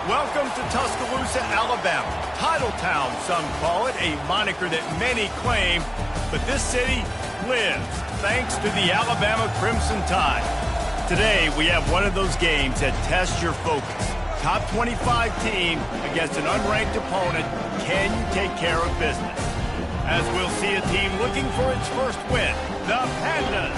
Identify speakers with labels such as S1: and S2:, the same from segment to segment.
S1: Welcome to Tuscaloosa, Alabama. Titletown, some call it, a moniker that many claim, but this city lives thanks to the Alabama Crimson Tide. Today, we have one of those games that tests your focus. Top 25 team against an unranked opponent. Can you take care of business? As we'll see a team looking for its first win, the Pandas,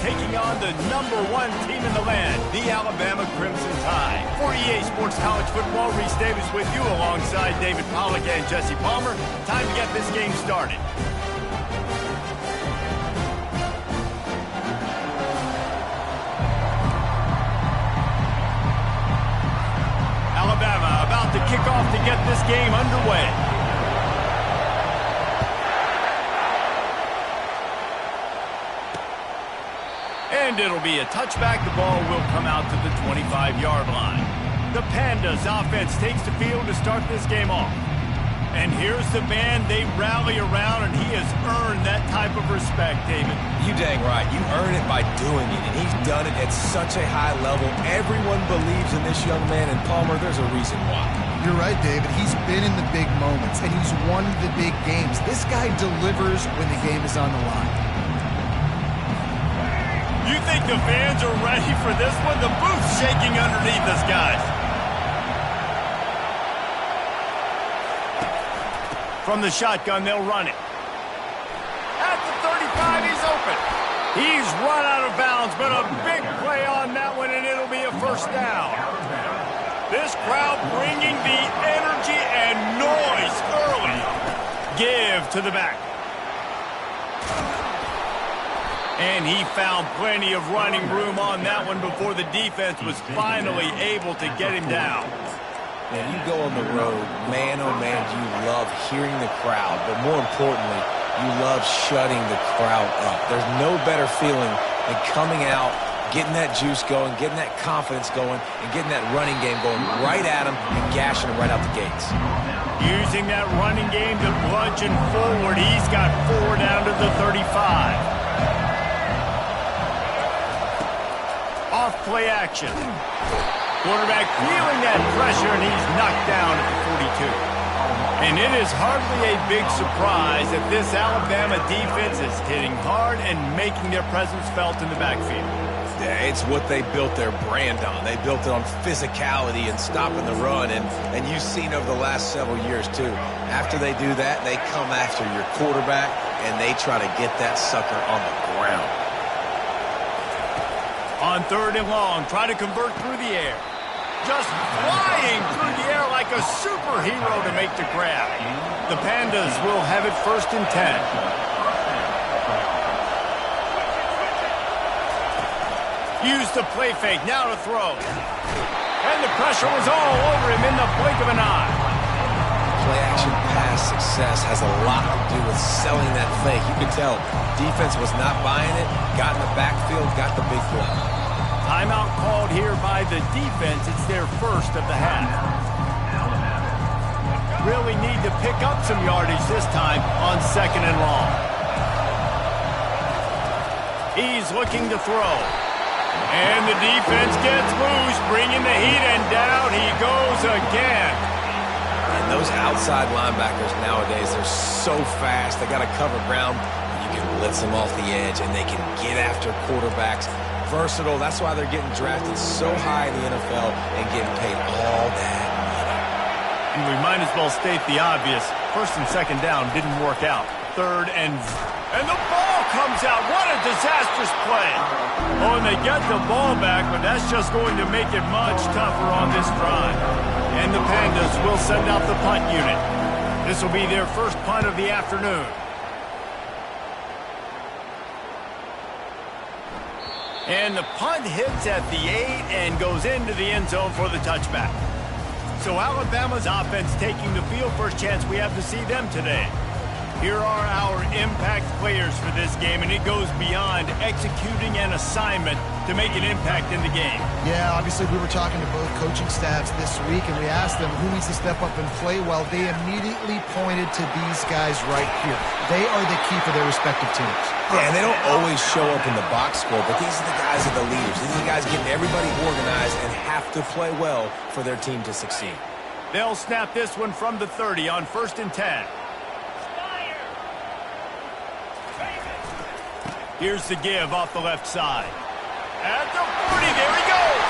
S1: taking on the #1 team in the land, the Alabama Crimson Tide. For EA Sports College Football, Reese Davis with you alongside David Pollack and Jesse Palmer. Time to get this game started. Alabama about to kick off to get this game underway. And it'll be a touchback. The ball will come out to the 25-yard line. The Pandas offense takes the field to start this game off. And here's the man they rally around, and he has earned that type of respect, David.
S2: You dang right. You earn it by doing it, and he's done it at such a high level. Everyone believes in this young man, and Palmer, there's a reason why.
S3: You're right, David. He's been in the big moments, and he's won the big games. This guy delivers when the game is on the line.
S1: You think the fans are ready for this one? The booth's shaking underneath us, guys. From the shotgun, they'll run it. At the 35, he's open. He's run out of bounds, but a big play on that one, and it'll be a first down. This crowd bringing the energy and noise early. Give to the back. And he found plenty of running room on that one before the defense was finally able to get him down.
S2: Man, you go on the road, man, oh man, do you love hearing the crowd, but more importantly, you love shutting the crowd up. There's no better feeling than coming out, getting that juice going, getting that confidence going, and getting that running game going right at him and gashing him right out the gates.
S1: Using that running game to bludgeon forward, he's got 4 down to the 35. Off play action. Quarterback feeling that pressure, and he's knocked down at the 42. And it is hardly a big surprise that this Alabama defense is hitting hard and making their presence felt in the backfield.
S2: Yeah, it's what they built their brand on. They built it on physicality and stopping the run, and you've seen over the last several years, too. After they do that, they come after your quarterback, and they try to get that sucker on the ground.
S1: On 3rd and long, try to convert through the air. Just flying through the air like a superhero to make the grab. The Pandas will have it 1st and 10. Use the play fake, now to throw. And the pressure was all over him in the blink of an eye.
S2: Play action pass success has a lot to do with selling that fake. You could tell defense was not buying it, got in the backfield, got the big play.
S1: Timeout called here by the defense. It's their first of the half. Really need to pick up some yardage this time on 2nd and long. He's looking to throw. And the defense gets loose, bringing the heat, and down he goes again.
S2: And those outside linebackers nowadays, they're so fast. They got to cover ground. You can blitz them off the edge, and they can get after quarterbacks. Versatile. That's why they're getting drafted so high in the NFL and getting paid all that money.
S1: And we might as well state the obvious. 1st and 2nd down didn't work out. 3rd and the ball comes out. What a disastrous play. Oh, and they get the ball back, but that's just going to make it much tougher on this drive. And the Pandas will send out the punt unit. This will be their first punt of the afternoon. And the punt hits at the 8 and goes into the end zone for the touchback. So Alabama's offense taking the field. First chance we have to see them today. Here are our impact players for this game, and it goes beyond executing an assignment to make an impact in the game.
S3: Yeah, obviously we were talking to both coaching staffs this week, and we asked them who needs to step up and play well. They immediately pointed to these guys right here. They are the key for their respective teams.
S2: Yeah, and they don't always show up in the box score, but these are the guys that are the leaders. These are the guys getting everybody organized and have to play well for their team to succeed.
S1: They'll snap this one from the 30 on 1st and 10. Here's the give off the left side. At the 40, there he goes.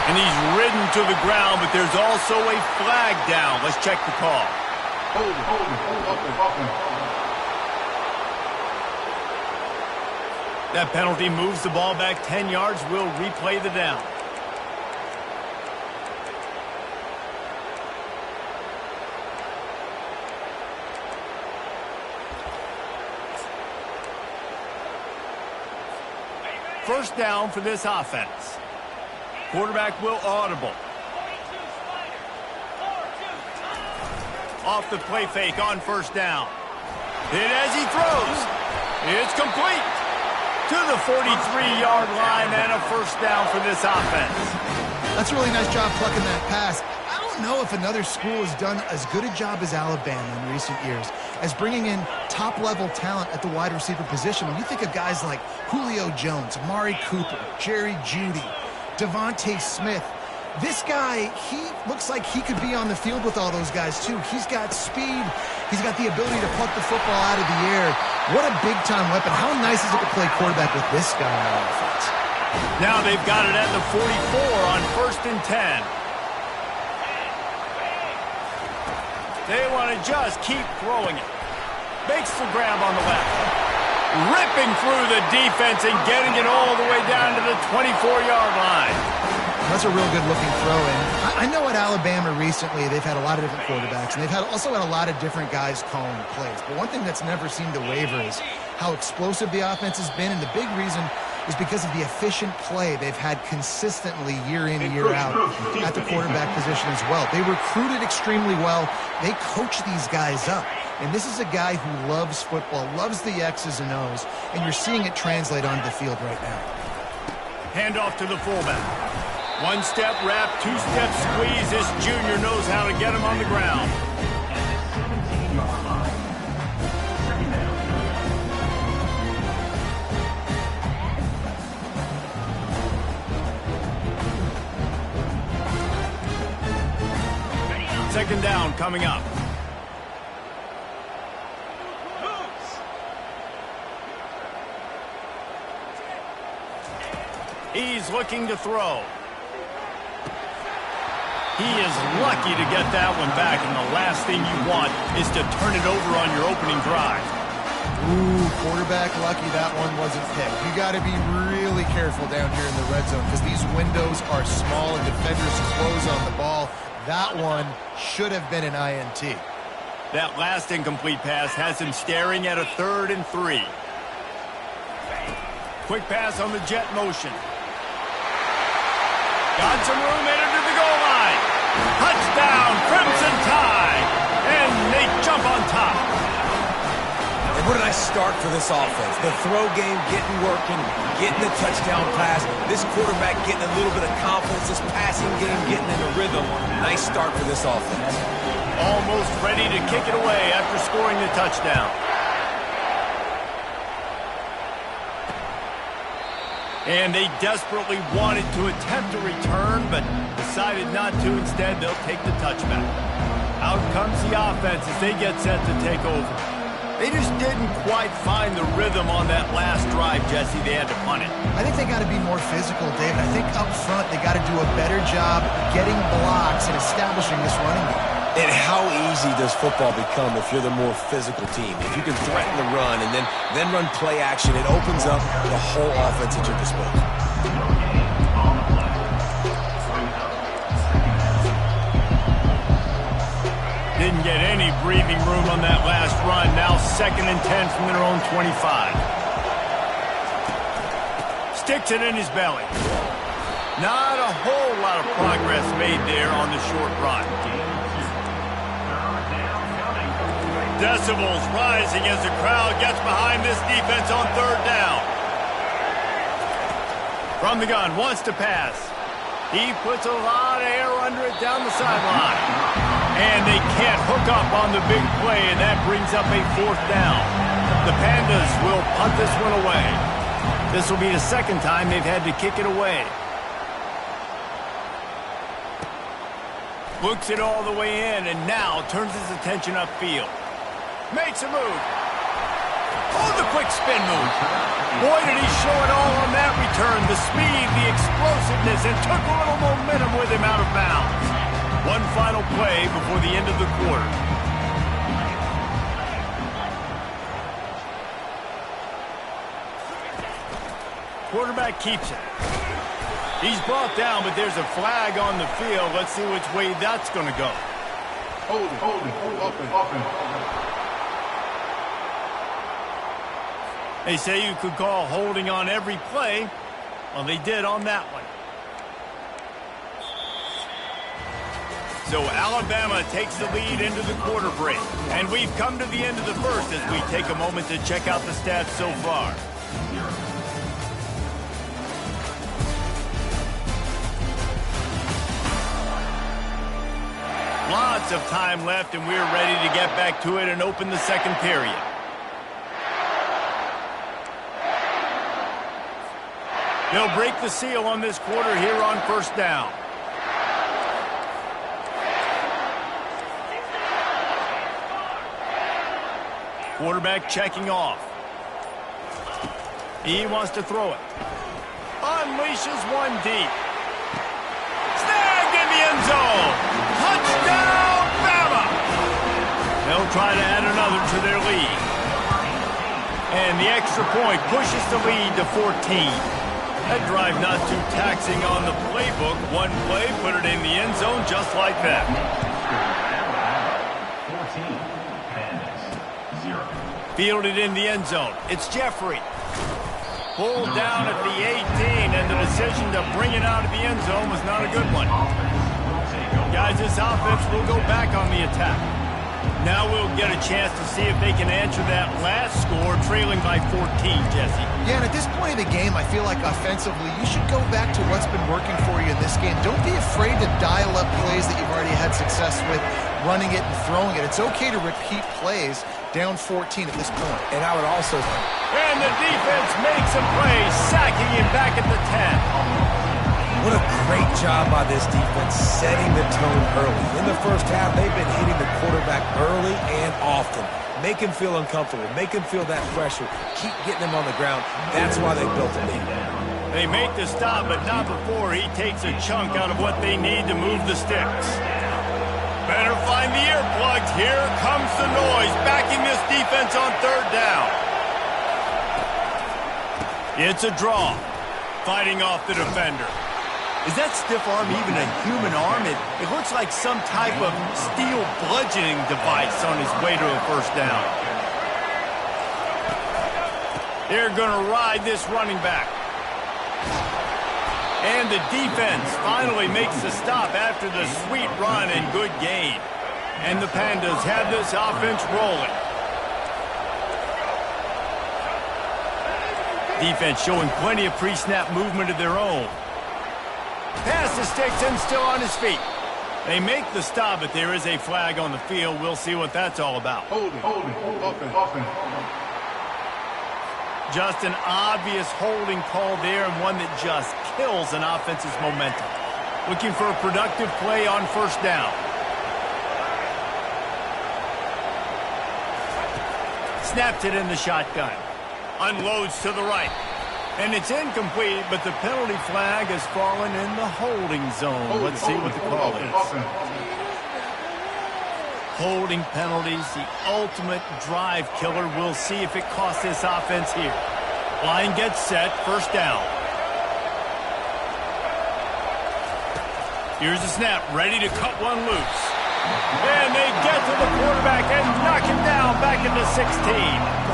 S1: And he's ridden to the ground, but there's also a flag down. Let's check the call. That penalty moves the ball back 10 yards. We'll replay the down. First down for this offense. Quarterback will audible. Off the play fake on 1st down. Hit as he throws. It's complete. To the 43-yard line and a 1st down for this offense.
S3: That's a really nice job plucking that pass. I don't know if another school has done as good a job as Alabama in recent years as bringing in top-level talent at the wide receiver position. When you think of guys like Julio Jones, Amari Cooper, Jerry Jeudy, Devontae Smith, this guy, he looks like he could be on the field with all those guys, too. He's got speed. He's got the ability to pluck the football out of the air. What a big-time weapon. How nice is it to play quarterback with this guy on offense?
S1: Now they've got it at the 44 on 1st and 10. They want to just keep throwing it. Makes the grab on the left. Ripping through the defense and getting it all the way down to the 24-yard line.
S3: That's a real good-looking throw. And I know at Alabama recently they've had a lot of different quarterbacks, and they've also had a lot of different guys calling plays. But one thing that's never seemed to waver is how explosive the offense has been, and the big reason is because of the efficient play they've had consistently year in, year out at the quarterback position as well. They recruited extremely well. They coach these guys up. And this is a guy who loves football, loves the X's and O's, and you're seeing it translate onto the field right now.
S1: Handoff to the fullback. One-step wrap, two-step squeeze. This junior knows how to get him on the ground. Second down coming up. He's looking to throw. He is lucky to get that one back, and the last thing you want is to turn it over on your opening drive.
S3: Ooh, quarterback lucky that one wasn't picked. You got to be really careful down here in the red zone because these windows are small and defenders close on the ball. That one should have been an INT.
S1: That last incomplete pass has him staring at a 3rd and 3. Quick pass on the jet motion. Got some room, entered to the goal line. Touchdown, Crimson Tide. And they jump on top.
S2: And what a nice start for this offense. The throw game getting working, getting the touchdown pass. This quarterback getting a little bit of confidence. This passing game getting in the rhythm. Nice start for this offense.
S1: Almost ready to kick it away after scoring the touchdown. And they desperately wanted to attempt a return, but decided not to. Instead, they'll take the touchback. Out comes the offense as they get set to take over. They just didn't quite find the rhythm on that last drive, Jesse. They had to punt it.
S3: I think they got to be more physical, David. I think up front they got to do a better job getting blocks and establishing this running game.
S2: And how easy does football become if you're the more physical team? If you can threaten the run and then run play action, it opens up the whole offense at your disposal.
S1: Didn't get any breathing room on that last run. Now 2nd and 10 from their own 25. Sticks it in his belly. Not a whole lot of progress made there on the short run. Decibels rising as the crowd gets behind this defense on 3rd down. From the gun, wants to pass. He puts a lot of air under it down the sideline. And they can't hook up on the big play, and that brings up a 4th down. The Pandas will punt this one away. This will be the 2nd time they've had to kick it away. Looks it all the way in and now turns his attention upfield. Makes a move. Oh, the quick spin move. Boy, did he show it all on that return. The speed, the explosiveness, and took a little momentum with him out of bounds. One final play before the end of the quarter. Quarterback keeps it. He's brought down, but there's a flag on the field. Let's see which way that's going to go.
S4: Hold it.
S1: They say you could call holding on every play. Well, they did on that one. So Alabama takes the lead into the quarter break. And we've come to the end of the first as we take a moment to check out the stats so far. Lots of time left, and we're ready to get back to it and open the second period. They'll break the seal on this quarter here on first down. Quarterback checking off. He wants to throw it. Unleashes one deep. Snagged in the end zone. Touchdown, Bama! They'll try to add another to their lead. And the extra point pushes the lead to 14. That drive not too taxing on the playbook. One play, put it in the end zone just like that.
S4: 14, 0.
S1: Fielded in the end zone. It's Jeffrey. Pulled down at the 18, and the decision to bring it out of the end zone was not a good one. Guys, this offense will go back on the attack. Now we'll get a chance to see if they can answer that last score, trailing by 14, Jesse.
S3: Yeah, and at this point of the game, I feel like offensively, you should go back to what's been working for you in this game. Don't be afraid to dial up plays that you've already had success with, running it and throwing it. It's okay to repeat plays down 14 at this point.
S2: And I would also...
S1: And the defense makes a play, sacking him back at the 10.
S2: What a great job by this defense setting the tone early. In the first half, they've been hitting the quarterback early and often. Make him feel uncomfortable. Make him feel that pressure. Keep getting him on the ground. That's why they built a lead.
S1: They make the stop, but not before he takes a chunk out of what they need to move the sticks. Better find the earplugs. Here comes the noise, backing this defense on third down. It's a draw. Fighting off the defender. Is that stiff arm even a human arm? It looks like some type of steel bludgeoning device on his way to a first down. They're going to ride this running back. And the defense finally makes the stop after the sweet run and good gain. And the Pandas have this offense rolling. Defense showing plenty of pre-snap movement of their own. Pass to sticks and still on his feet. They make the stop, but there is a flag on the field. We'll see what that's all about.
S4: Hold it.
S1: Just an obvious holding call there, and one that just kills an offense's momentum. Looking for a productive play on first down. Snaps it in the shotgun. Unloads to the right. And it's incomplete, but the penalty flag has fallen in the holding zone. Let's see what the call is. Holding penalties, the ultimate drive killer. We'll see if it costs this offense here. Line gets set, first down. Here's the snap, ready to cut one loose. And they get to the quarterback and knock him down back into 16.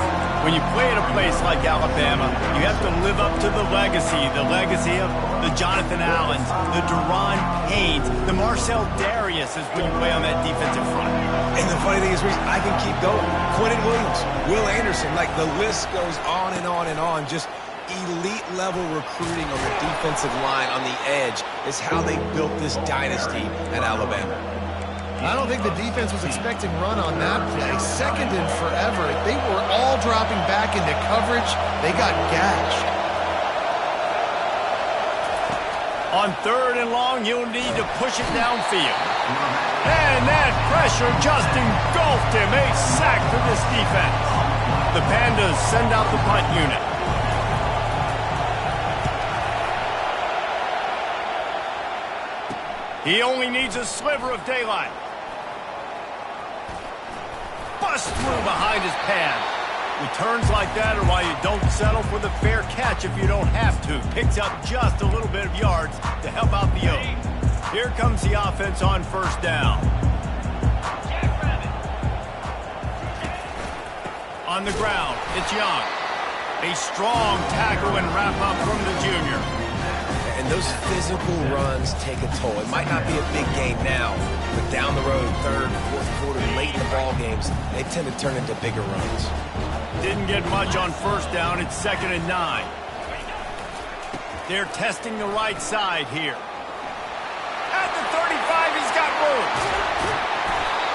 S1: When you play at a place like Alabama, you have to live up to the legacy of the Jonathan Allens, the Deron Haynes, the Marcel Darius is when you play on that defensive front.
S2: And the funny thing is, Reese, I can keep going. Quentin Williams, Will Anderson, like the list goes on and on and on. Just elite-level recruiting on the defensive line on the edge is how they built this dynasty at Alabama.
S3: I don't think the defense was expecting run on that play. Second and forever. They were all dropping back into coverage. They got gashed.
S1: On 3rd and long, you'll need to push it downfield. And that pressure just engulfed him. A sack for this defense. The Pandas send out the punt unit. He only needs a sliver of daylight. Bust through behind his pad. Returns like that are why you don't settle for the fair catch if you don't have to. Picks up just a little bit of yards to help out the Oaks. Here comes the offense on 1st down. On the ground, it's Young. A strong tackle and wrap-up from the junior.
S2: And those physical runs take a toll. It might not be a big game now, but down the road, 3rd, 4th quarter, late in the ball games, they tend to turn into bigger runs.
S1: Didn't get much on 1st down. It's 2nd and 9. They're testing the right side here. At the 35, he's got room.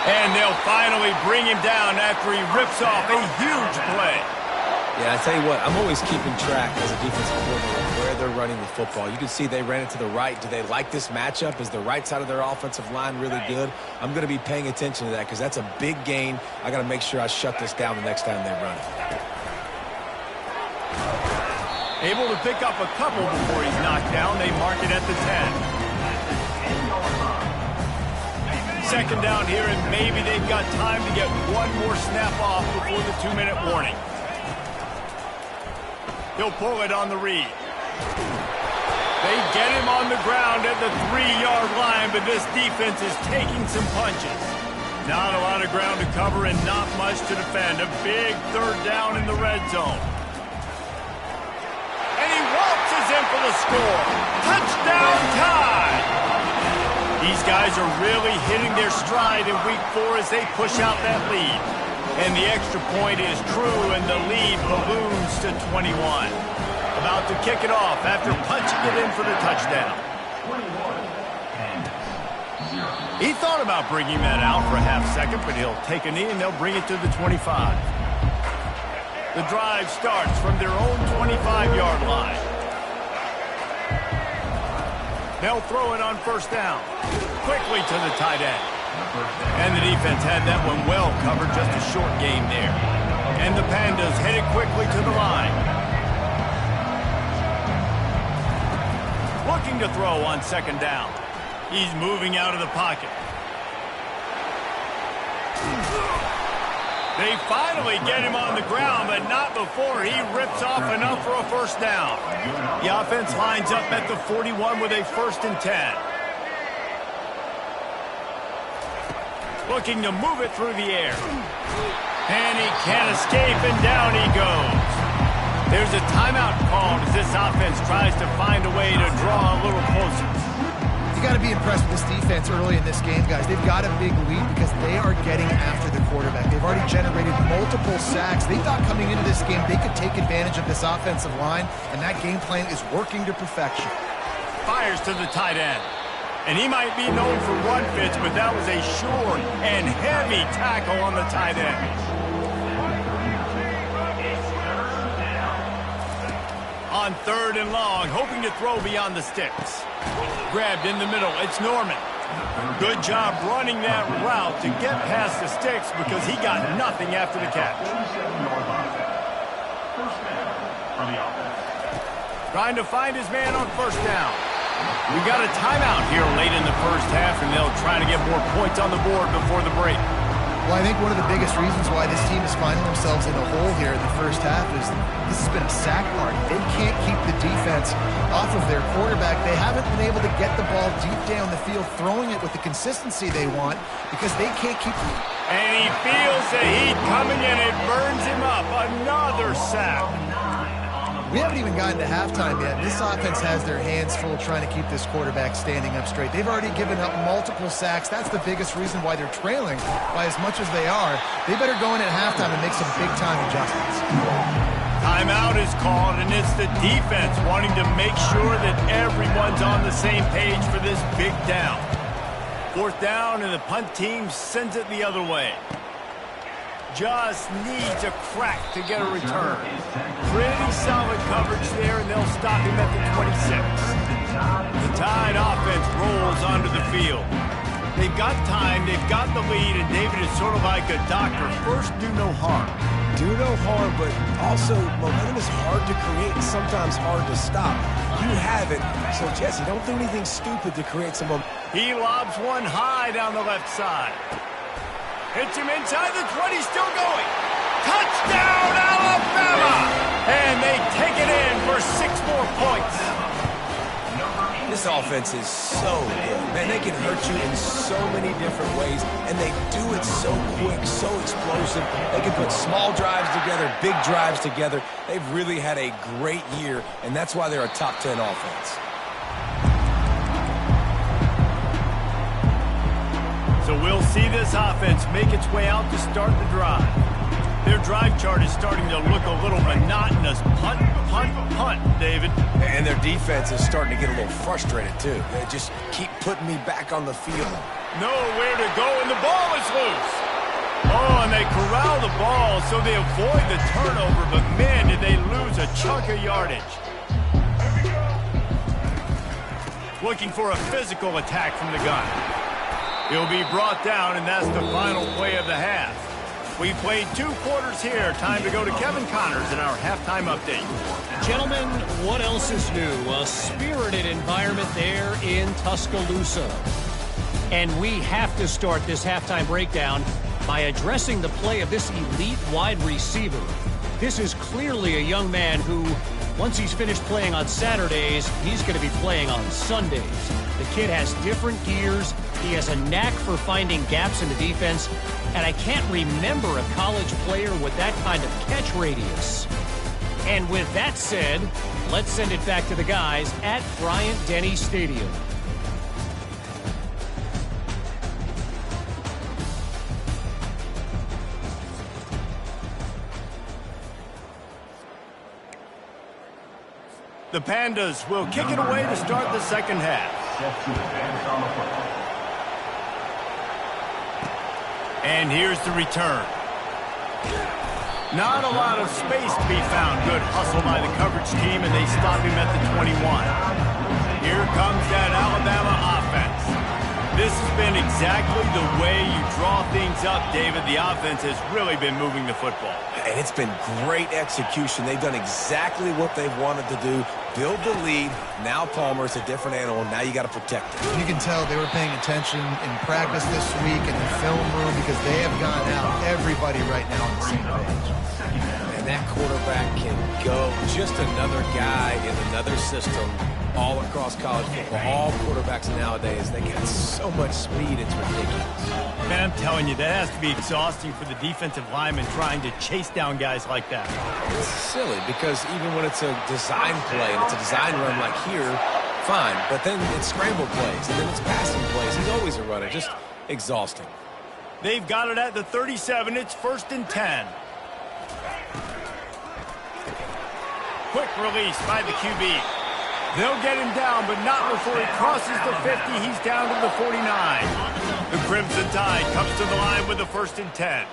S1: And they'll finally bring him down after he rips off a huge play.
S2: Yeah, I tell you what, I'm always keeping track as a defensive coordinator of where they're running the football. You can see they ran it to the right. Do they like this matchup? Is the right side of their offensive line really good? I'm going to be paying attention to that because that's a big gain. I got to make sure I shut this down the next time they run it.
S1: Able to pick up a couple before he's knocked down. They mark it at the 10. 2nd down here, and maybe they've got time to get one more snap off before the 2-minute warning. He'll pull it on the read. They get him on the ground at the 3-yard line, but this defense is taking some punches. Not a lot of ground to cover and not much to defend. A big 3rd down in the red zone. And he waltzes in for the score. Touchdown tie! These guys are really hitting their stride in week 4 as they push out that lead. And the extra point is true, and the lead balloons to 21. About to kick it off after punching it in for the touchdown. He thought about bringing that out for a half second, but he'll take a knee, and they'll bring it to the 25. The drive starts from their own 25-yard line. They'll throw it on 1st down. Quickly to the tight end. And the defense had that one well covered, just a short game there. And the Pandas headed quickly to the line. Looking to throw on 2nd down. He's moving out of the pocket. They finally get him on the ground, but not before he rips off enough for a 1st down. The offense lines up at the 41 with a 1st and 10. Looking to move it through the air. And he can't escape, and down he goes. There's a timeout called as this offense tries to find a way to draw a little closer.
S3: You got to be impressed with this defense early in this game, guys. They've got a big lead because they are getting after the quarterback. They've already generated multiple sacks. They thought coming into this game they could take advantage of this offensive line, and that game plan is working to perfection.
S1: Fires to the tight end. And he might be known for run fits, but that was a short and heavy tackle on the tight end. On 3rd and long, hoping to throw beyond the sticks. Grabbed in the middle, it's Norman. Good job running that route to get past the sticks because he got nothing after the catch. Trying to find his man on 1st down. We got a timeout here late in the 1st half, and they'll try to get more points on the board before the break.
S3: Well, I think one of the biggest reasons why this team is finding themselves in a hole here in the 1st half is this has been a sack party. They can't keep the defense off of their quarterback. They haven't been able to get the ball deep down the field, throwing it with the consistency they want because they can't keep it.
S1: And he feels the heat coming, and it burns him up. Another sack.
S3: We haven't even gotten to halftime yet. This offense has their hands full trying to keep this quarterback standing up straight. They've already given up multiple sacks. That's the biggest reason why they're trailing by as much as they are. They better go in at halftime and make some big-time adjustments.
S1: Timeout is called, and it's the defense wanting to make sure that everyone's on the same page for this big down. 4th down, and the punt team sends it the other way. Just needs a crack to get a return. Pretty solid coverage there, and they'll stop him at the 26. The Tide offense rolls onto the field. They've got time, they've got the lead, and David is sort of like a doctor. First, do no harm.
S2: Do no harm, but also momentum is hard to create and sometimes hard to stop. You have it, so Jesse, don't do anything stupid to create some momentum.
S1: He lobs one high down the left side. Hits him inside the 20, still going. Touchdown, Alabama! And they take it in for 6 more points.
S2: This offense is so good. Man, they can hurt you in so many different ways, and they do it so quick, so explosive. They can put small drives together, big drives together. They've really had a great year, and that's why they're a top 10 offense.
S1: So we'll see this offense make its way out to start the drive. Their drive chart is starting to look a little monotonous. Punt, punt, punt, David.
S2: And their defense is starting to get a little frustrated, too. They just keep putting me back on the field.
S1: Nowhere to go, and the ball is loose. Oh, and they corral the ball, so they avoid the turnover, but man, did they lose a chunk of yardage. Looking for a physical attack from the gun. He'll be brought down, and that's the final play of the half. We played 2 quarters here. Time to go to Kevin Connors in our halftime update.
S5: Gentlemen, what else is new? A spirited environment there in Tuscaloosa. And we have to start this halftime breakdown by addressing the play of this elite wide receiver. This is clearly a young man who, once he's finished playing on Saturdays, he's going to be playing on Sundays. The kid has different gears. He has a knack for finding gaps in the defense. And I can't remember a college player with that kind of catch radius. And with that said, let's send it back to the guys at Bryant-Denny Stadium.
S1: The Pandas will kick it away to start the second half. And here's the return. Not a lot of space to be found. Good hustle by the coverage team, and they stop him at the 21. Here comes that Alabama offense. This has been exactly the way you draw things up, David. The offense has really been moving the football.
S2: And it's been great execution. They've done exactly what they've wanted to do. Build the lead. Now Palmer's a different animal. Now you got to protect it.
S3: You can tell they were paying attention in practice this week in the film room because they have gone out, everybody right now on the same page.
S2: And that quarterback can go. Just another guy in another system all across college football. All quarterbacks nowadays, they got so much speed, it's ridiculous.
S1: Man, I'm telling you, that has to be exhausting for the defensive lineman trying to chase down guys like that.
S2: It's silly because even when it's a design play and it's a design run like here, fine. But then it's scramble plays and then it's passing plays. He's always a runner. Just exhausting.
S1: They've got it at the 37. It's 1st and 10. Quick release by the QB. They'll get him down, but not before he crosses the 50. He's down to the 49. The Crimson Tide comes to the line with the 1st and 10.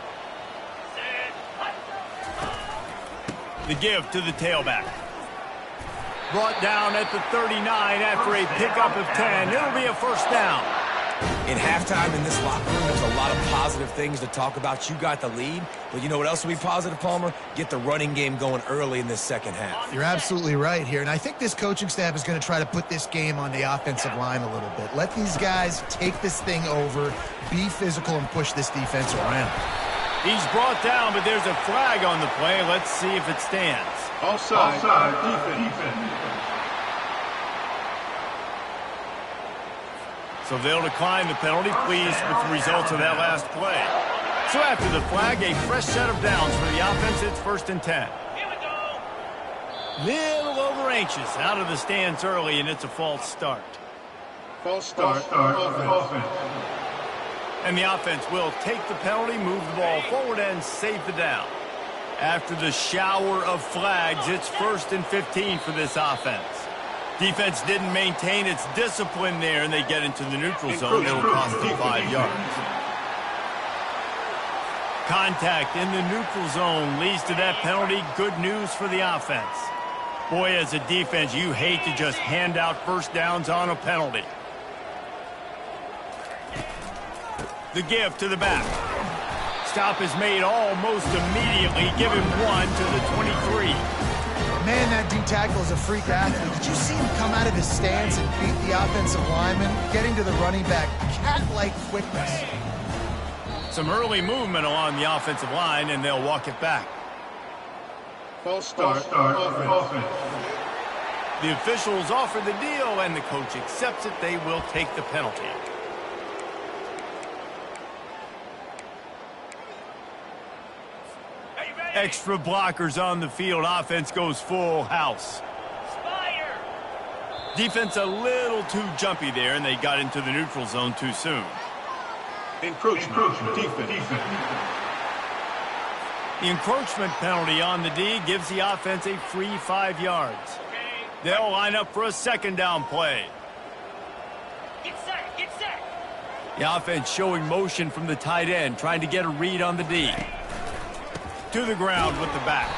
S1: The give to the tailback. Brought down at the 39 after a pickup of 10. It'll be a 1st down.
S2: In halftime in this locker room, there's a lot of positive things to talk about. You got the lead, but you know what else will be positive, Palmer? Get the running game going early in this second half.
S3: You're absolutely right here, and I think this coaching staff is going to try to put this game on the offensive line a little bit. Let these guys take this thing over, be physical, and push this defense around.
S1: He's brought down, but there's a flag on the play. Let's see if it stands.
S4: Offside. Defense.
S1: So they'll decline the penalty, pleased with the results of that last play. So after the flag, a fresh set of downs for the offense. It's 1st and 10. Little over anxious, out of the stands early, and it's a false start.
S4: False start. Offense.
S1: And the offense will take the penalty, move the ball forward, and save the down. After the shower of flags, it's 1st and 15 for this offense. Defense didn't maintain its discipline there, and they get into the neutral zone. It'll cost them 5 yards. Contact in the neutral zone leads to that penalty. Good news for the offense. Boy, as a defense, you hate to just hand out first downs on a penalty. The give to the back. Stop is made almost immediately. Give him 1 to the 23.
S3: Man, that D-tackle is a freak athlete. Did you see him come out of his stance and beat the offensive lineman? Getting to the running back, cat-like quickness.
S1: Some early movement along the offensive line, and they'll walk it back.
S4: False start, offense.
S1: The officials offer the deal, and the coach accepts it. They will take the penalty. Extra blockers on the field. Offense goes full house. Defense a little too jumpy there, and they got into the neutral zone too soon.
S4: Encroachment. Defense.
S1: The encroachment penalty on the D gives the offense a free 5 yards. They'll line up for a second down play.
S6: Get set.
S1: The offense showing motion from the tight end, trying to get a read on the D. To the ground with the back.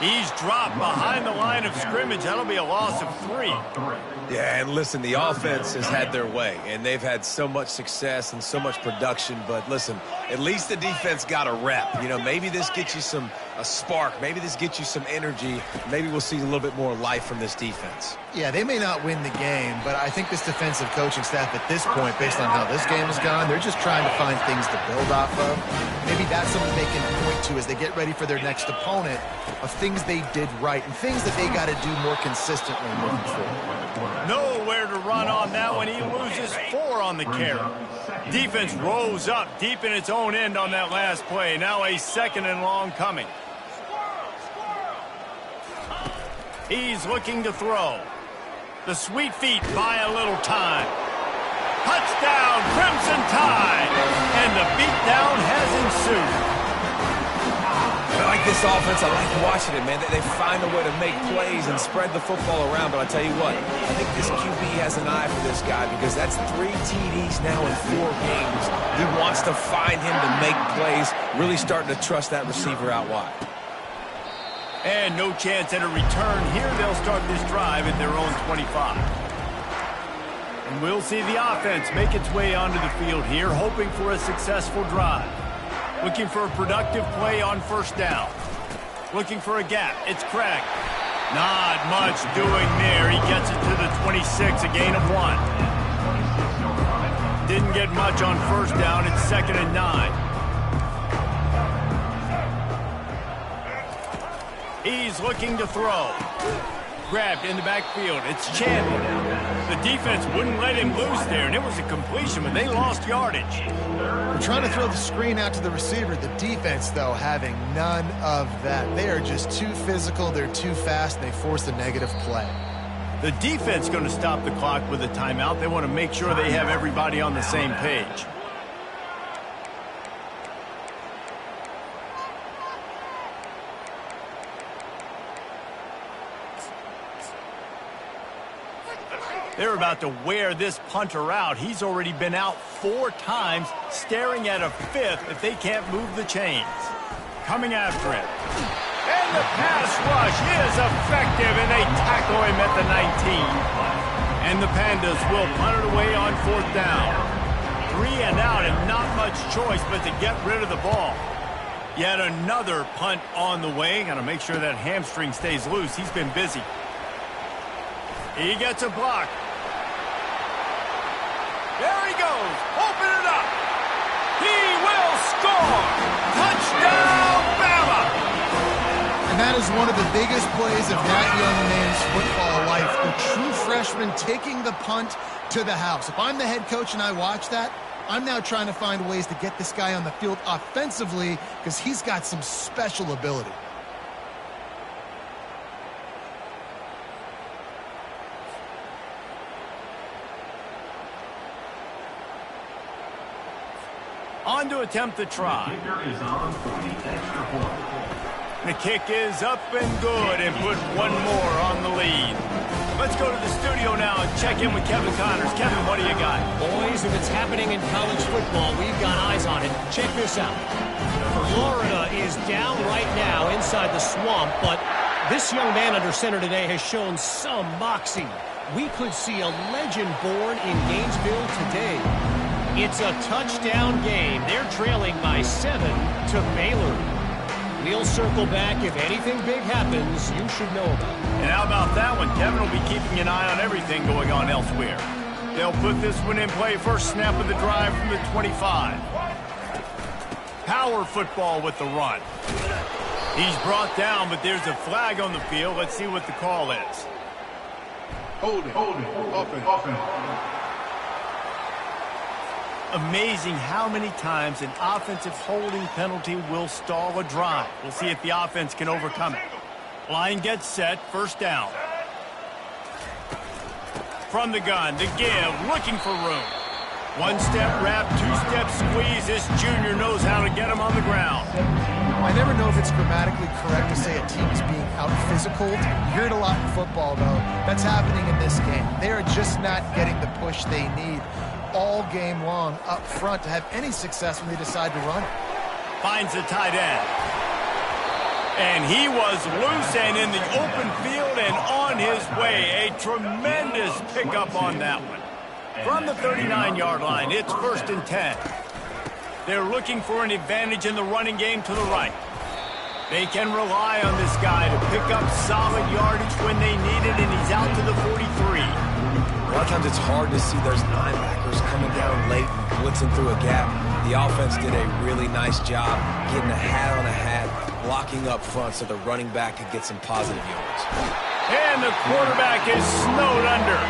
S1: He's dropped behind the line of scrimmage. That'll be a loss of 3.
S2: Yeah, and listen, the offense has had their way, and they've had so much success and so much production. But listen, at least the defense got a rep. You know, maybe this gets you a spark. Maybe this gets you some energy. Maybe we'll see a little bit more life from this defense.
S3: Yeah, they may not win the game, but I think this defensive coaching staff at this point, based on how this game has gone, they're just trying to find things to build off of. Maybe that's something they can point to as they get ready for their next opponent, of things they did right and things that they got to do more consistently moving forward.
S1: Nowhere to run on that one. He loses 4 on the carry. Defense rose up deep in its own end on that last play. Now a second and long coming. He's looking to throw. The sweet feet buy a little time. Touchdown, Crimson Tide! And the beatdown has ensued.
S2: I like this offense. I like watching it, man. They find a way to make plays and spread the football around. But I tell you what, I think this QB has an eye for this guy because that's 3 TDs now in 4 games. He wants to find him to make plays, really starting to trust that receiver out wide.
S1: And no chance at a return here. They'll start this drive at their own 25. And we'll see the offense make its way onto the field here, hoping for a successful drive. Looking for a productive play on first down. Looking for a gap. It's Craig. Not much doing there. He gets it to the 26, a gain of 1. Didn't get much on first down. It's 2nd and 9. He's looking to throw. Grabbed in the backfield. It's Chandler. The defense wouldn't let him loose there, and it was a completion, but they lost yardage.
S3: They're trying to throw the screen out to the receiver. The defense, though, having none of that. They are just too physical. They're too fast. And they force a negative play.
S1: The defense going to stop the clock with a timeout. They want to make sure they have everybody on the same page. They're about to wear this punter out. He's already been out 4 times, staring at a 5th if they can't move the chains. Coming after him. And the pass rush is effective, and they tackle him at the 19. And the Pandas will punt it away on 4th down. 3 and out, and not much choice but to get rid of the ball. Yet another punt on the way. Got to make sure that hamstring stays loose. He's been busy. He gets a block. There he goes. Open it up. He will score. Touchdown, Bama.
S3: And that is one of the biggest plays of that young man's football life. The true freshman taking the punt to the house. If I'm the head coach and I watch that, I'm now trying to find ways to get this guy on the field offensively because he's got some special ability.
S1: On to attempt the try. The kick is up and good and put 1 more on the lead. Let's go to the studio now and check in with Kevin Connors. Kevin, what do you got?
S5: Boys, if it's happening in college football, we've got eyes on it. Check this out. Florida is down right now inside the swamp, but This young man under center today has shown some moxie. We could see a legend born in Gainesville today. It's a touchdown game. They're trailing by 7 to Baylor. We'll circle back. If anything big happens, you should know about it.
S1: And how about that one? Kevin will be keeping an eye on everything going on elsewhere. They'll put this one in play. First snap of the drive from the 25. Power football with the run. He's brought down, but there's a flag on the field. Let's see what the call is.
S4: Hold it. Offense.
S1: Amazing how many times an offensive holding penalty will stall a drive. We'll see if the offense can overcome it. Line gets set, first down. From the gun, the give, looking for room. One-step wrap, two-step squeeze. This junior knows how to get him on the ground.
S3: I never know if it's grammatically correct to say a team is being out-physicaled. You hear it a lot in football, though. That's happening in this game. They are just not getting the push they need all game long up front to have any success when they decide to run it.
S1: Finds the tight end. And he was loose and in the open field and on his way. A tremendous pickup on that one. From the 39-yard line, it's 1st and 10. They're looking for an advantage in the running game to the right. They can rely on this guy to pick up solid yardage when they need it, and he's out to the 43.
S2: A lot of times it's hard to see those linebackers coming down late and blitzing through a gap. The offense did a really nice job getting a hat on a hat, blocking up front so the running back could get some positive yards.
S1: And the quarterback is snowed under.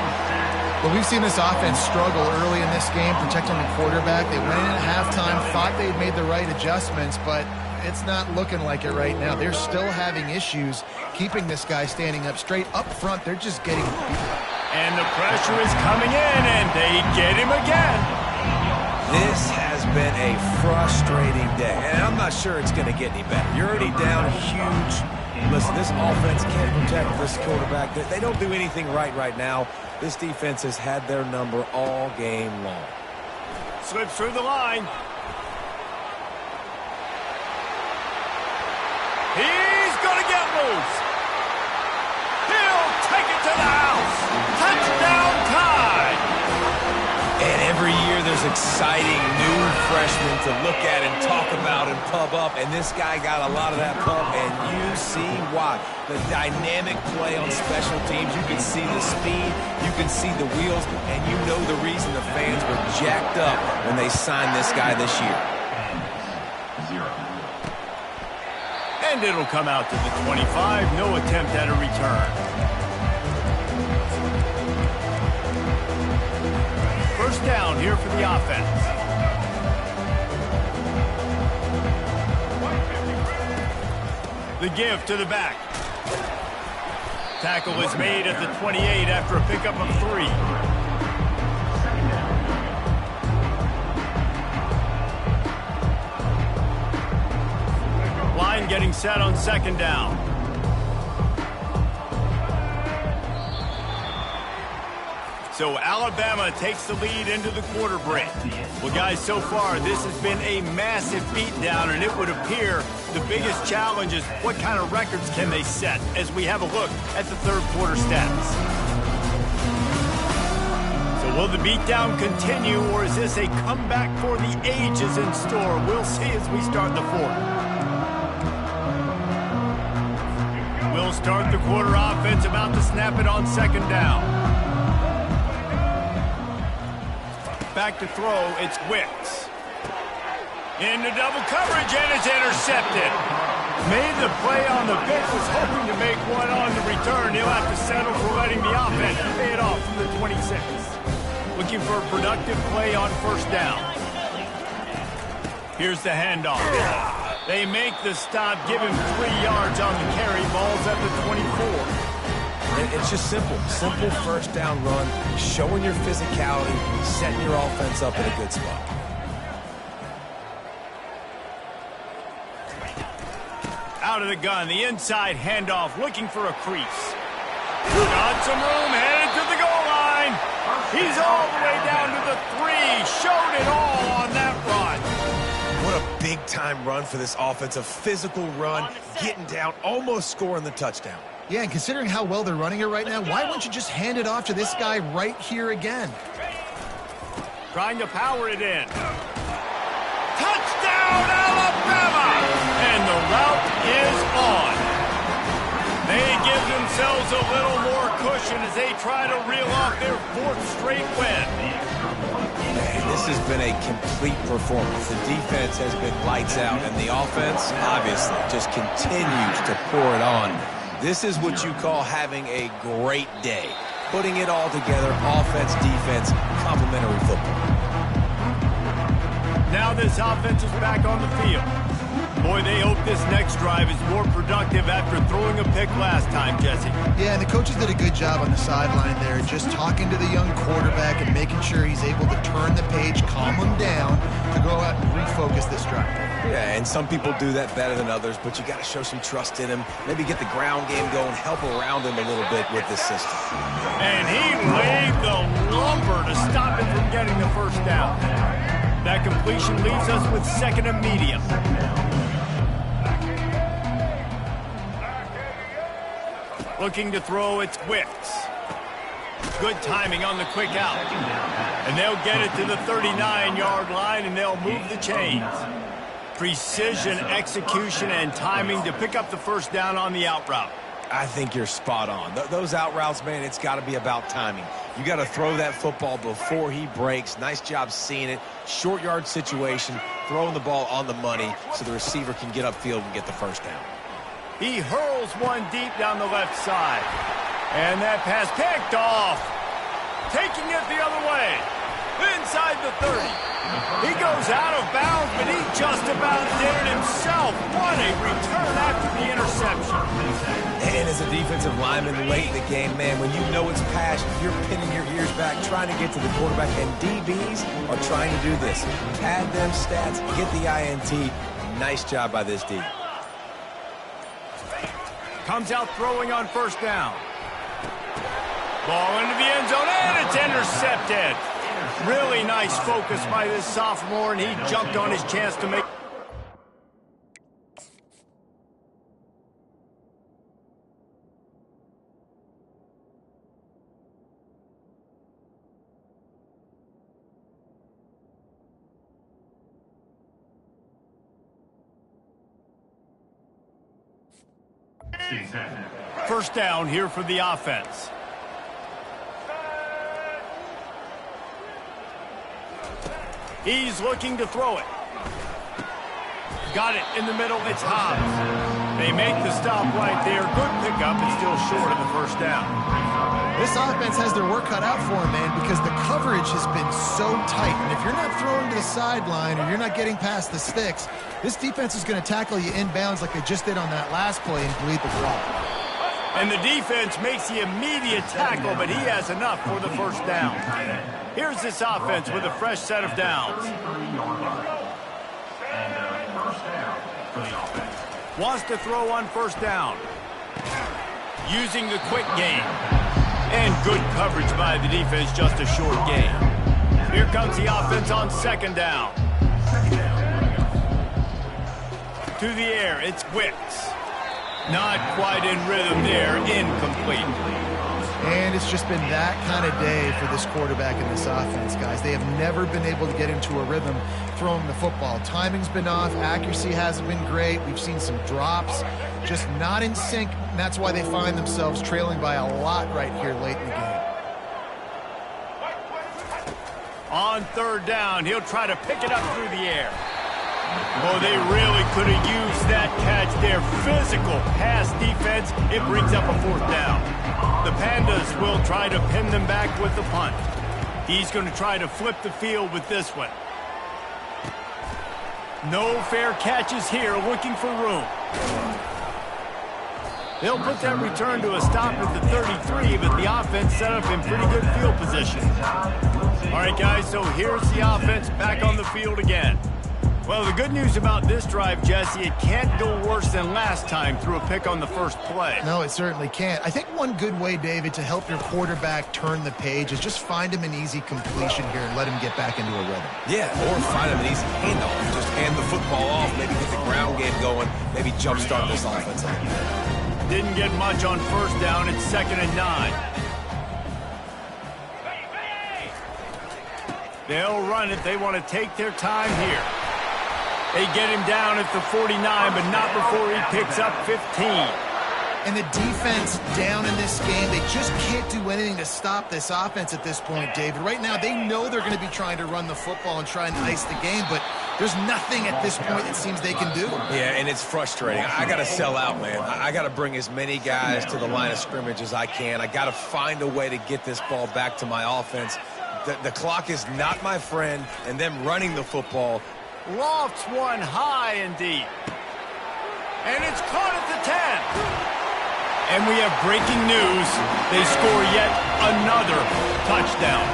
S3: Well, we've seen this offense struggle early in this game, protecting the quarterback. They went in at halftime, thought they'd made the right adjustments, but it's not looking like it right now. They're still having issues keeping this guy standing up straight. Up front, they're just getting beat.
S1: And the pressure is coming in, and they get him again.
S2: This has been a frustrating day, and I'm not sure it's going to get any better. You're already down huge. Listen, this offense can't protect this quarterback. They don't do anything right now. This defense has had their number all game long.
S1: Slips through the line. He's going to get loose. He'll take it to the house. Touchdown time.
S2: And every year there's exciting new freshmen to look at and talk about and pub up. And this guy got a lot of that pub, and you see why. The dynamic play on special teams. You can see the speed. You can see the wheels. And you know the reason the fans were jacked up when they signed this guy this year.
S1: And it'll come out to the 25. No attempt at a return. First down here for the offense. The give to the back. Tackle is made at the 28 after a pickup of 3. Line getting set on second down. So Alabama takes the lead into the quarter break. Well, guys, so far this has been a massive beatdown, and it would appear the biggest challenge is what kind of records can they set as we have a look at the third quarter stats. So will the beatdown continue, or is this a comeback for the ages in store? We'll see as we start the fourth. We'll start the quarter offense, about to snap it on second down. Back to throw, it's Wicks. Into double coverage, and it's intercepted. Made the play on the pitch, was hoping to make one on the return. He'll have to settle for letting the offense pay it off from the 26. Looking for a productive play on first down. Here's the handoff. They make the stop, give him 3 yards on the carry. Ball's at the 24.
S2: It's just simple first down run, showing your physicality, setting your offense up in a good spot.
S1: Out of the gun, the inside handoff, looking for a crease. Got some room, headed to the goal line. He's all the way down to the 3, showed it all on that run.
S2: What a big big-time run for this offense, a physical run, getting down, almost scoring the touchdown.
S3: Yeah, and considering how well they're running it right now, why wouldn't you just hand it off to this guy right here again?
S1: Trying to power it in. Touchdown, Alabama! And the route is on. They give themselves a little more cushion as they try to reel off their 4th straight win.
S2: Man, this has been a complete performance. The defense has been lights out, and the offense, obviously, just continues to pour it on. This is what you call having a great day. Putting it all together, offense, defense, complementary football.
S1: Now this offense is back on the field. Boy, they hope this next drive is more productive after throwing a pick last time, Jesse.
S3: Yeah, and the coaches did a good job on the sideline there, just talking to the young quarterback and making sure he's able to turn the page, calm him down, to go out and refocus this drive.
S2: Yeah, and some people do that better than others, but you got to show some trust in him. Maybe get the ground game going, help around him a little bit with this system.
S1: And he laid the lumber to stop it from getting the first down. That completion leaves us with 2nd and medium. Looking to throw, it's Wicks. Good timing on the quick out. And they'll get it to the 39-yard line, and they'll move the chains. Precision, execution, and timing to pick up the first down on the out route.
S2: I think you're spot on. Those out routes, man, it's got to be about timing. You got to throw that football before he breaks. Nice job seeing it. Short yard situation, throwing the ball on the money so the receiver can get upfield and get the first down.
S1: He hurls one deep down the left side. And that pass picked off. Taking it the other way. Inside the 30. He goes out of bounds, but he just about did it himself. What a return after the interception.
S2: And as a defensive lineman late in the game, man, when you know it's passed, you're pinning your ears back, trying to get to the quarterback, and DBs are trying to do this. Pad them stats, get the INT. Nice job by this D.
S1: Comes out throwing on first down. Ball into the end zone, and it's intercepted. Really nice focus by this sophomore, and he jumped on his chance to make... First down here for the offense. He's looking to throw it. Got it in the middle. It's Hobbs. They make the stop right there. Good pickup, and still short of the first down.
S3: This offense has their work cut out for them, man, because the coverage has been so tight. And if you're not throwing to the sideline or you're not getting past the sticks, this defense is going to tackle you inbounds like they just did on that last play and bleed the clock.
S1: And the defense makes the immediate tackle, but he has enough for the first down. Here's this offense with a fresh set of downs. Wants to throw on first down. Using the quick game. And good coverage by the defense, just a short gain. Here comes the offense on second down. To the air, it's Wicks. Not quite in rhythm there, incomplete.
S3: And it's just been that kind of day for this quarterback and this offense, guys. They have never been able to get into a rhythm throwing the football. Timing's been off. Accuracy hasn't been great. We've seen some drops, just not in sync. And that's why they find themselves trailing by a lot right here late in the game.
S1: On third down, he'll try to pick it up through the air. Oh, they really could have used that catch there. Physical pass defense. It brings up a fourth down. The Pandas will try to pin them back with the punt. He's going to try to flip the field with this one. No fair catches here, looking for room. They'll put that return to a stop at the 33, but the offense set up in pretty good field position. All right, guys, so here's the offense back on the field again. Well, the good news about this drive, Jesse, it can't go worse than last time through a pick on the first play.
S3: No, it certainly can't. I think one good way, David, to help your quarterback turn the page is just find him an easy completion here and let him get back into a rhythm.
S2: Yeah, or find him an easy handoff. Just hand the football off, maybe get the ground game going, maybe jumpstart this offense a little bit.
S1: Didn't get much on first down. It's 2nd and 9. They'll run it. They want to take their time here. They get him down at the 49, but not before he picks up 15.
S3: And the defense down in this game, they just can't do anything to stop this offense at this point, David. Right now, they know they're going to be trying to run the football and try and ice the game, but there's nothing at this point it seems they can do.
S2: Yeah, and it's frustrating. I got to sell out, man. I got to bring as many guys to the line of scrimmage as I can. I got to find a way to get this ball back to my offense. The clock is not my friend, and them running the football.
S1: Lofts one high and deep. And it's caught at the 10. And we have breaking news. They score yet another touchdown.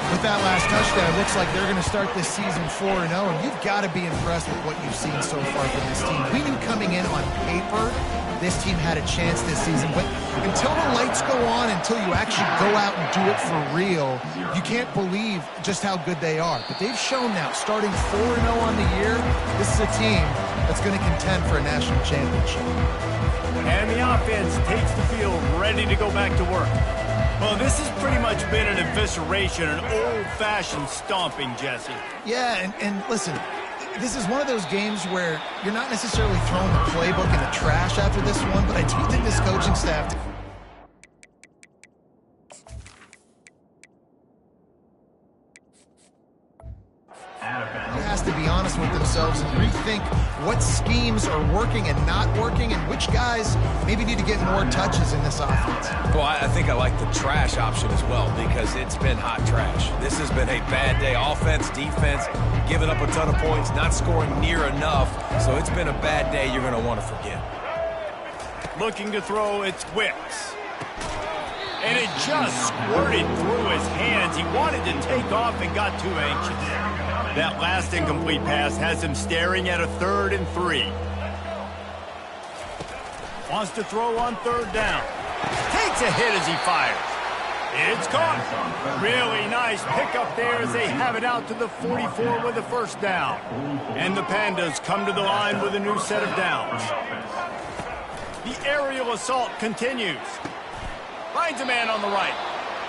S3: With that last touchdown, it looks like they're going to start this season 4-0, and you've got to be impressed with what you've seen so far from this team. We knew coming in on paper this team had a chance this season, but until the lights go on, until you actually go out and do it for real, you can't believe just how good they are. But they've shown now, starting 4-0 on the year, this is a team that's going to contend for a national championship.
S1: And the offense takes the field, ready to go back to work. Well, this has pretty much been an evisceration, an old-fashioned stomping, Jesse.
S3: Yeah, and listen, this is one of those games where you're not necessarily throwing the playbook in the trash after this one, but I do think this coaching staff has to be honest with themselves and rethink what schemes are working and not working and which guys maybe need to get more touches in this offense.
S2: Well, I think I like the trash option as well because it's been hot trash. This has been a bad day. Offense, defense, giving up a ton of points, not scoring near enough. So it's been a bad day you're going to want to forget.
S1: Looking to throw, it's Wicks. And it just squirted through his hands. He wanted to take off and got too anxious. That last incomplete pass has him staring at a 3rd and 3. Wants to throw on 3rd down. Takes a hit as he fires. It's caught. Really nice pickup there as they have it out to the 44 with a 1st down. And the Pandas come to the line with a new set of downs. The aerial assault continues. Finds a man on the right.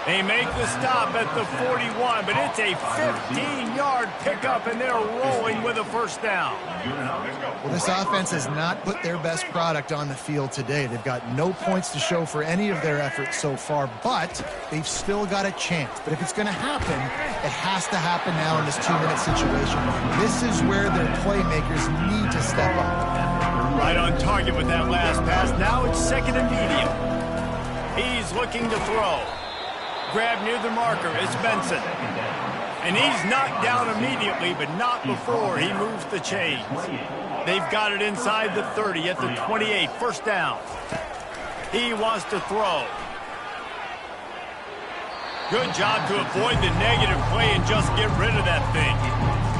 S1: They make the stop at the 41, but it's a 15-yard pickup, and they're rolling with a 1st down.
S3: Well, this offense has not put their best product on the field today. They've got no points to show for any of their efforts so far, but they've still got a chance. But if it's going to happen, it has to happen now in this 2-minute situation. This is where their playmakers need to step up.
S1: Right on target with that last pass. Now it's 2nd and medium. He's looking to throw. Grab near the marker is Benson. And he's knocked down immediately, but not before he moves the chains. They've got it inside the 30 at the 28, 1st down. He wants to throw. Good job to avoid the negative play and just get rid of that thing.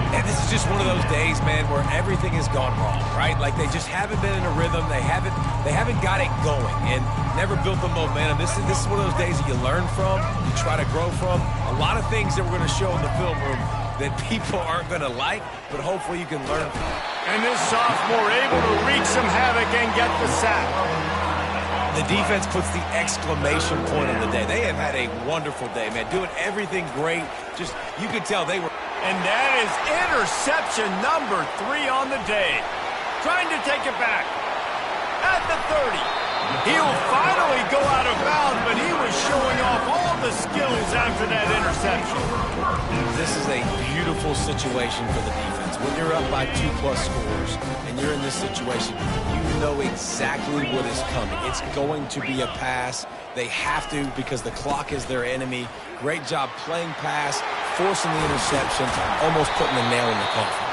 S2: And this is just one of those days, man, where everything has gone wrong, right? Like they just haven't been in a rhythm. They haven't got it going and never built the momentum. This is one of those days that you learn from, you try to grow from. A lot of things that we're going to show in the film room that people aren't going to like, but hopefully you can learn from.
S1: And this sophomore able to wreak some havoc and get the sack.
S2: The defense puts the exclamation point on the day. They have had a wonderful day, man, doing everything great. Just, you could tell they were.
S1: And that is interception number 3 on the day. Trying to take it back. At the 30. He'll finally go out of bounds, but he was showing off all the skills after that interception.
S2: This is a beautiful situation for the defense. When you're up by 2+ scores and you're in this situation, you know exactly what is coming. It's going to be a pass. They have to because the clock is their enemy. Great job playing pass, forcing the interception, almost putting the nail in the coffin.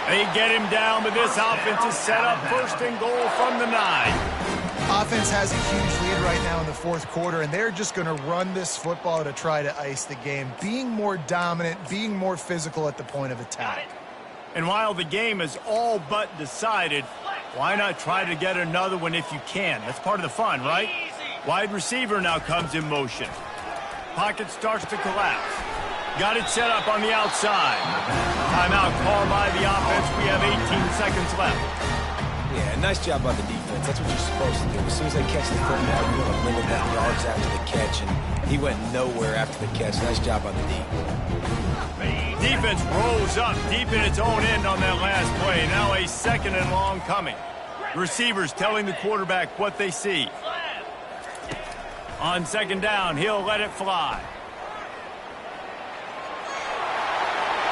S1: They get him down, but this offense is set up 1st and goal from the 9.
S3: Offense has a huge lead right now in the 4th quarter, and they're just going to run this football to try to ice the game, being more dominant, being more physical at the point of attack.
S1: And while the game is all but decided, why not try to get another one if you can? That's part of the fun, right? Wide receiver now comes in motion. Pocket starts to collapse. Got it set up on the outside. Timeout called by the offense. We have 18 seconds left.
S2: Yeah, nice job by the defense. That's what you're supposed to do. As soon as they catch the football, you want to limit that yards after the catch, and he went nowhere after the catch. Nice job by the D.
S1: Defense rolls up deep in its own end on that last play. Now a 2nd and long coming. Receivers telling the quarterback what they see. On 2nd down, he'll let it fly.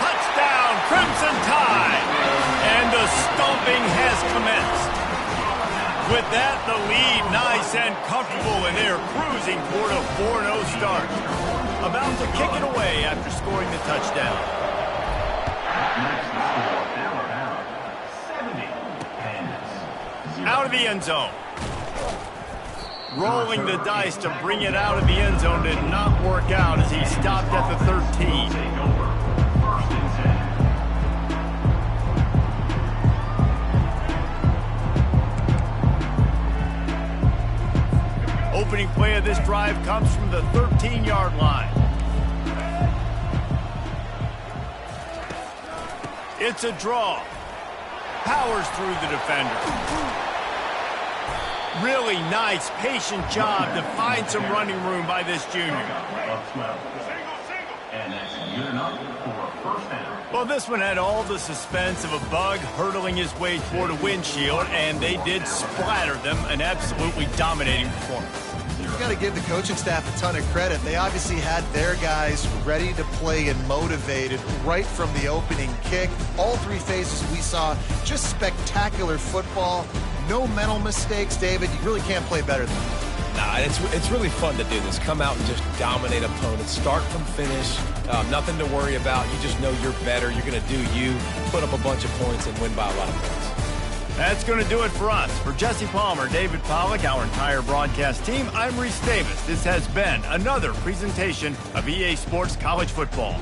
S1: Touchdown, Crimson Tide! And the stomping has commenced. With that, the lead nice and comfortable, and they're cruising toward a 4-0 start. About to kick it away after scoring the touchdown. Out of the end zone. Rolling the dice to bring it out of the end zone did not work out as he stopped at the 13. Opening play of this drive comes from the 13-yard line. It's a draw. Powers through the defender. Really nice, patient job to find some running room by this junior. Well, this one had all the suspense of a bug hurtling his way toward a windshield, and they did splatter them, an absolutely dominating performance.
S3: You've got to give the coaching staff a ton of credit. They obviously had their guys ready to play and motivated right from the opening kick. All 3 phases we saw, just spectacular football. No mental mistakes, David. You really can't play better than that.
S2: Nah, it's really fun to do this. Come out and just dominate opponents. Start from finish. Nothing to worry about. You just know you're better. You're going to do you, put up a bunch of points, and win by a lot of points.
S1: That's going to do it for us. For Jesse Palmer, David Pollack, our entire broadcast team, I'm Reese Davis. This has been another presentation of EA Sports College Football.